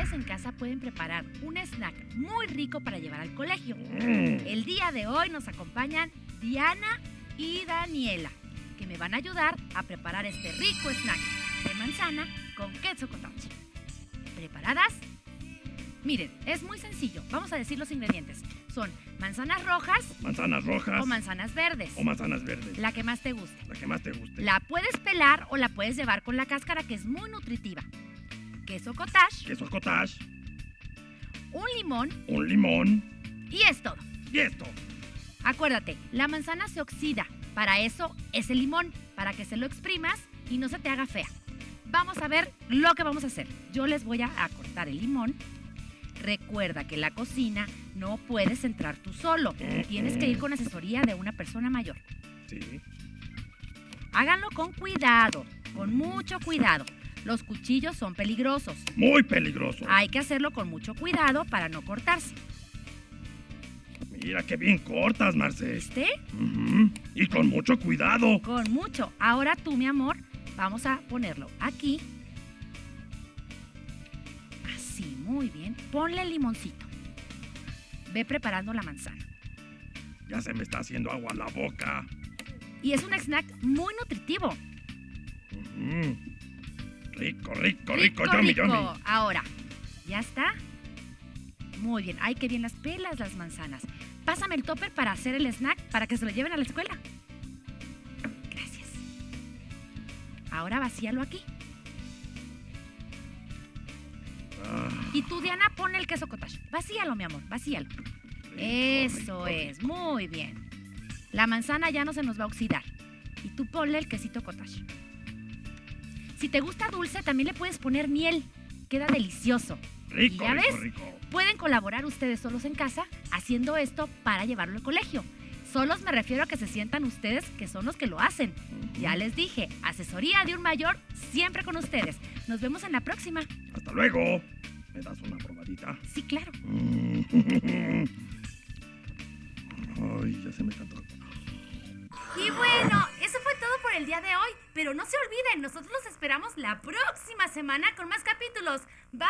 ustedes en casa pueden preparar un snack muy rico para llevar al colegio. El día de hoy nos acompañan Diana y Daniela, que me van a ayudar a preparar este rico snack de manzana con queso cottage. ¿Preparadas? Miren, es muy sencillo. Vamos a decir los ingredientes. Son manzanas rojas o manzanas verdes. La que más te guste. La puedes pelar o la puedes llevar con la cáscara, que es muy nutritiva. Queso cottage. Un limón. Y es todo. Acuérdate, la manzana se oxida. Para eso es el limón, para que se lo exprimas y no se te haga fea. Vamos a ver lo que vamos a hacer. Yo les voy a cortar el limón. Recuerda que en la cocina no puedes entrar tú solo. Tienes que ir con asesoría de una persona mayor. Sí. Háganlo con cuidado, con mucho cuidado. Los cuchillos son peligrosos. Muy peligroso. Hay que hacerlo con mucho cuidado para no cortarse. Mira qué bien cortas, Marce. ¿Viste? Y con mucho cuidado. Con mucho. Ahora tú, mi amor, vamos a ponerlo aquí. Así, muy bien. Ponle el limoncito. Ve preparando la manzana. Ya se me está haciendo agua la boca. Y es un snack muy nutritivo. Rico, yummy. Ahora, ¿ya está? Muy bien. Ay, qué bien las pelas, las manzanas. Pásame el topper para hacer el snack, para que se lo lleven a la escuela. Gracias. Ahora vacíalo aquí. Y tú, Diana, pon el queso cottage. Vacíalo, mi amor, vacíalo. Eso es, muy bien. La manzana ya no se nos va a oxidar. Y tú ponle el quesito cottage. Si te gusta dulce, también le puedes poner miel. Queda delicioso. Rico. Pueden colaborar ustedes solos en casa haciendo esto para llevarlo al colegio. Solos me refiero a que se sientan ustedes, que son los que lo hacen. Ya les dije, asesoría de un mayor siempre con ustedes. Nos vemos en la próxima. Hasta luego. ¿Me das una probadita? Sí, claro. Ay, ya se me cantó. Y bueno, eso fue todo por el día de hoy. Pero no se olviden, nosotros los esperamos la próxima semana con más capítulos. ¡Bye!